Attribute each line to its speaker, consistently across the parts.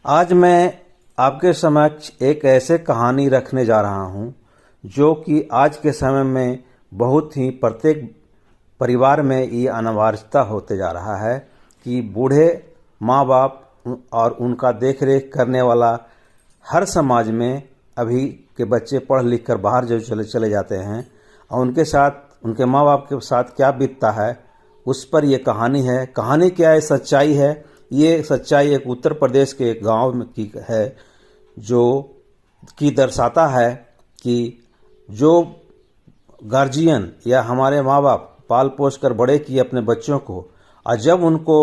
Speaker 1: आज मैं आपके समक्ष एक ऐसे कहानी रखने जा रहा हूँ जो कि आज के समय में बहुत ही प्रत्येक परिवार में ये अनिवार्यता होते जा रहा है कि बूढ़े माँ बाप और उनका देख रेख करने वाला हर समाज में अभी के बच्चे पढ़ लिख कर बाहर जो चले जाते हैं और उनके साथ उनके माँ बाप के साथ क्या बीतता है उस पर यह कहानी है। कहानी क्या है, सच्चाई है। ये सच्चाई एक उत्तर प्रदेश के एक गांव में की है जो कि दर्शाता है कि जो गार्जियन या हमारे माँ बाप पाल पोस कर बड़े किए अपने बच्चों को, और जब उनको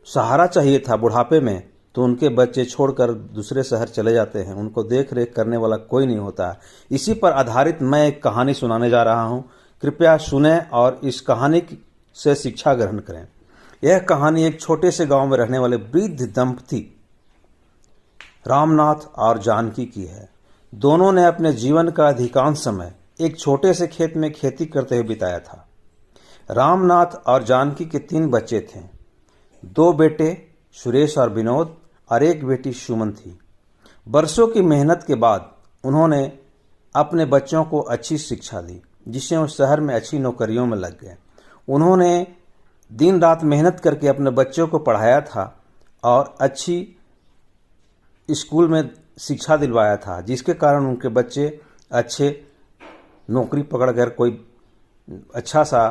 Speaker 1: सहारा चाहिए था बुढ़ापे में तो उनके बच्चे छोड़कर दूसरे शहर चले जाते हैं। उनको देख रेख करने वाला कोई नहीं होता। इसी पर आधारित मैं एक कहानी सुनाने जा रहा हूँ। कृपया सुने और इस कहानी से शिक्षा ग्रहण करें। यह कहानी एक छोटे से गांव में रहने वाले वृद्ध दंपति रामनाथ और जानकी की है। दोनों ने अपने जीवन का अधिकांश समय एक छोटे से खेत में खेती करते हुए बिताया था। रामनाथ और जानकी के 3 बच्चे थे। 2 बेटे सुरेश और विनोद और 1 बेटी सुमन थी। बरसों की मेहनत के बाद उन्होंने अपने बच्चों को अच्छी शिक्षा दी, जिससे वो शहर में अच्छी नौकरियों में लग गए। उन्होंने दिन रात मेहनत करके अपने बच्चों को पढ़ाया था और अच्छी स्कूल में शिक्षा दिलवाया था, जिसके कारण उनके बच्चे अच्छे नौकरी पकड़कर कोई अच्छा सा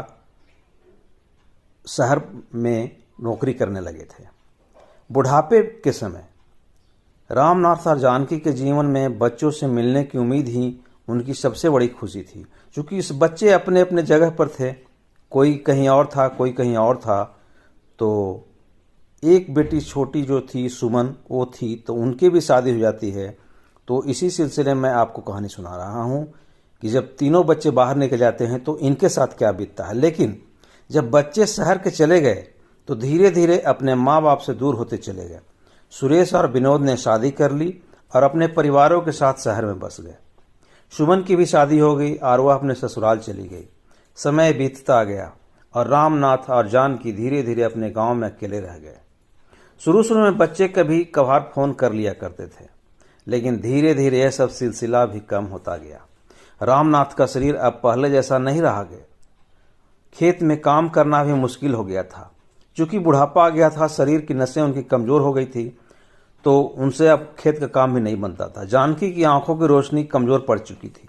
Speaker 1: शहर में नौकरी करने लगे थे। बुढ़ापे के समय रामनाथ और जानकी के जीवन में बच्चों से मिलने की उम्मीद ही उनकी सबसे बड़ी खुशी थी। क्योंकि इस बच्चे अपने अपने जगह पर थे, कोई कहीं और था, कोई कहीं और था। तो एक बेटी छोटी जो थी सुमन, वो थी तो उनकी भी शादी हो जाती है। तो इसी सिलसिले में आपको कहानी सुना रहा हूँ कि जब तीनों बच्चे बाहर निकल जाते हैं तो इनके साथ क्या बीतता है। लेकिन जब बच्चे शहर के चले गए तो धीरे धीरे अपने माँ बाप से दूर होते चले गए। सुरेश और विनोद ने शादी कर ली और अपने परिवारों के साथ शहर में बस गए। सुमन की भी शादी हो गई और वह अपने ससुराल चली गई। समय बीतता गया और रामनाथ और जानकी धीरे धीरे अपने गांव में अकेले रह गए। शुरू शुरू में बच्चे कभी कभार फोन कर लिया करते थे, लेकिन धीरे धीरे यह सब सिलसिला भी कम होता गया। रामनाथ का शरीर अब पहले जैसा नहीं रहा गया। खेत में काम करना भी मुश्किल हो गया था। चूंकि बुढ़ापा आ गया था, शरीर की नसें उनकी कमजोर हो गई थी, तो उनसे अब खेत का काम भी नहीं बनता था। जानकी की आंखों की रोशनी कमजोर पड़ चुकी थी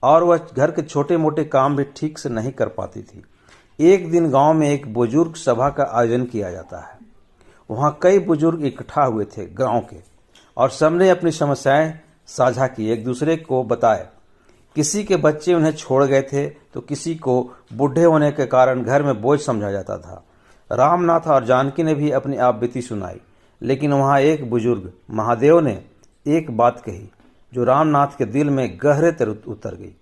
Speaker 1: और वह घर के छोटे मोटे काम भी ठीक से नहीं कर पाती थी। एक दिन गांव में एक बुजुर्ग सभा का आयोजन किया जाता है। वहां कई बुजुर्ग इकट्ठा हुए थे गांव के, और सबने अपनी समस्याएं साझा की, एक दूसरे को बताए। किसी के बच्चे उन्हें छोड़ गए थे तो किसी को बूढ़े होने के कारण घर में बोझ समझा जाता था। रामनाथ और जानकी ने भी अपनी आप बीती सुनाई, लेकिन वहां एक बुजुर्ग महादेव ने एक बात कही जो रामनाथ के दिल में गहरे उतर गई।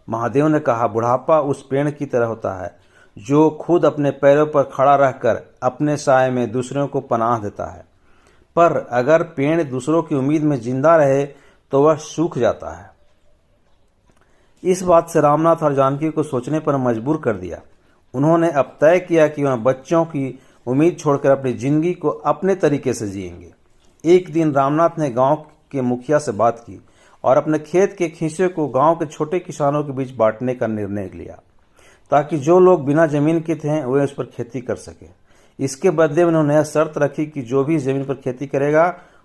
Speaker 1: महादेव ने कहा, बुढ़ापा उस पेड़ की तरह होता है जो खुद अपने पैरों पर खड़ा रहकर अपने साए में दूसरों को पनाह देता है, पर अगर पेड़ दूसरों की उम्मीद में जिंदा रहे तो वह सूख जाता है। इस बात से रामनाथ और जानकी को सोचने पर मजबूर कर दिया। उन्होंने अब तय किया कि वह बच्चों की उम्मीद छोड़कर अपनी जिंदगी को अपने तरीके से जिएंगे। एक दिन रामनाथ ने गांव के मुखिया से बात की और अपने खेत के हिस्से को गांव के छोटे किसानों के बीच बांटने का निर्णय लिया, ताकि जो लोग बिना जमीन के थे वे उस पर खेती कर सके। इसके बदले में उन्होंने शर्त रखी कि जो भी जमीन पर खेती करेगा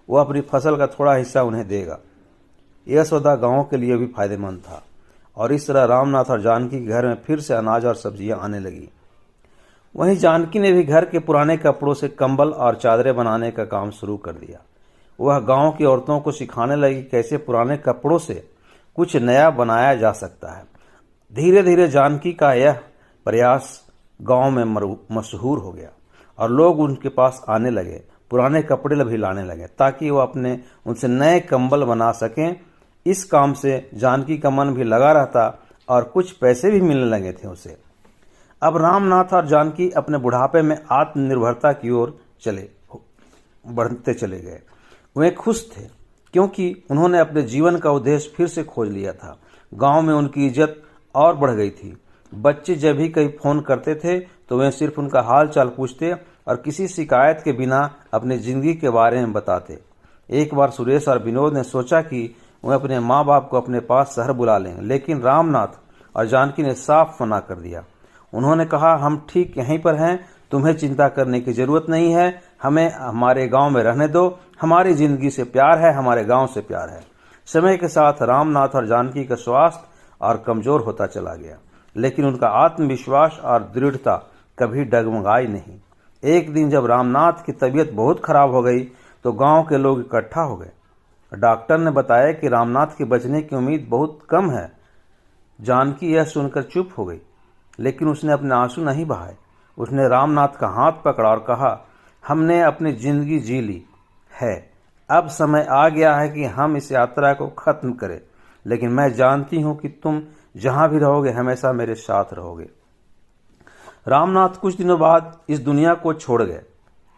Speaker 1: वह अपनी फसल का थोड़ा हिस्सा उन्हें देगा। यह सौदा गांव के लिए भी फायदेमंद था और इस तरह रामनाथ और जानकी के घर में फिर से अनाज और सब्जियां आने लगी। वहीं जानकी ने भी घर के पुराने कपड़ों से कंबल और चादरें बनाने का काम शुरू कर दिया। वह गांव की औरतों को सिखाने लगी कैसे पुराने कपड़ों से कुछ नया बनाया जा सकता है। धीरे धीरे जानकी का यह प्रयास गांव में मशहूर हो गया और लोग उनके पास आने लगे, पुराने कपड़े भी लाने लगे ताकि वह अपने उनसे नए कंबल बना सकें। इस काम से जानकी का मन भी लगा रहता और कुछ पैसे भी मिलने लगे थे उसे। अब रामनाथ और जानकी अपने बुढ़ापे में आत्मनिर्भरता की ओर बढ़ते चले गए। वे खुश थे क्योंकि उन्होंने अपने जीवन का उद्देश्य फिर से खोज लिया था। गांव में उनकी इज्जत और बढ़ गई थी। बच्चे जब भी कहीं फोन करते थे तो वे सिर्फ उनका हाल चाल पूछते और किसी शिकायत के बिना अपनी जिंदगी के बारे में बताते। एक बार सुरेश और विनोद ने सोचा कि वे अपने माँ बाप को अपने पास शहर बुला लेंगे, लेकिन रामनाथ और जानकी ने साफ मना कर दिया। उन्होंने कहा, हम ठीक यहीं पर हैं, तुम्हें चिंता करने की जरूरत नहीं है, हमें हमारे गांव में रहने दो, हमारी जिंदगी से प्यार है, हमारे गांव से प्यार है। समय के साथ रामनाथ और जानकी का स्वास्थ्य और कमजोर होता चला गया, लेकिन उनका आत्मविश्वास और दृढ़ता कभी डगमगाई नहीं। एक दिन जब रामनाथ की तबीयत बहुत खराब हो गई तो गांव के लोग इकट्ठा हो गए। डॉक्टर ने बताया कि रामनाथ के बचने की उम्मीद बहुत कम है। जानकी यह सुनकर चुप हो गई, लेकिन उसने अपने आंसू नहीं बहाए। उसने रामनाथ का हाथ पकड़ा और कहा, हमने अपनी जिंदगी जी ली है, अब समय आ गया है कि हम इस यात्रा को खत्म करें, लेकिन मैं जानती हूं कि तुम जहां भी रहोगे हमेशा मेरे साथ रहोगे। रामनाथ कुछ दिनों बाद इस दुनिया को छोड़ गए।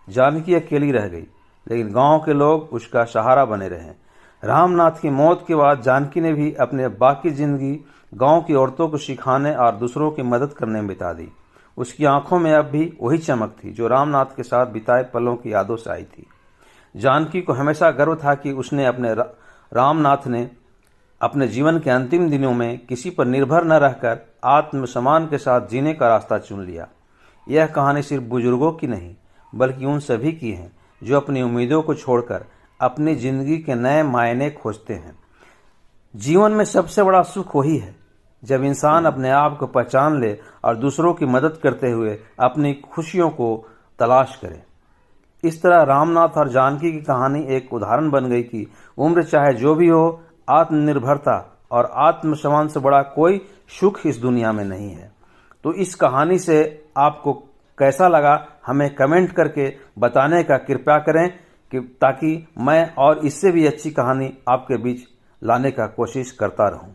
Speaker 1: जानकी अकेली रह गई, लेकिन गांव के लोग उसका सहारा बने रहे। रामनाथ की मौत के बाद जानकी ने भी अपने बाकी जिंदगी गांव की औरतों को सिखाने और दूसरों की मदद करने में बिता दी। उसकी आंखों में अब भी वही चमक थी जो रामनाथ के साथ बिताए पलों की यादों से आई थी। जानकी को हमेशा गर्व था कि उसने रामनाथ ने अपने जीवन के अंतिम दिनों में किसी पर निर्भर न रहकर आत्मसम्मान के साथ जीने का रास्ता चुन लिया। यह कहानी सिर्फ बुजुर्गों की नहीं, बल्कि उन सभी की है जो अपनी उम्मीदों को छोड़कर अपनी जिंदगी के नए मायने खोजते हैं। जीवन में सबसे बड़ा सुख वही है जब इंसान अपने आप को पहचान ले और दूसरों की मदद करते हुए अपनी खुशियों को तलाश करे। इस तरह रामनाथ और जानकी की कहानी एक उदाहरण बन गई कि उम्र चाहे जो भी हो, आत्मनिर्भरता और आत्मसम्मान से बड़ा कोई सुख इस दुनिया में नहीं है। तो इस कहानी से आपको कैसा लगा हमें कमेंट करके बताने का कृपया करें, कि ताकि मैं और इससे भी अच्छी कहानी आपके बीच लाने का कोशिश करता रहूं।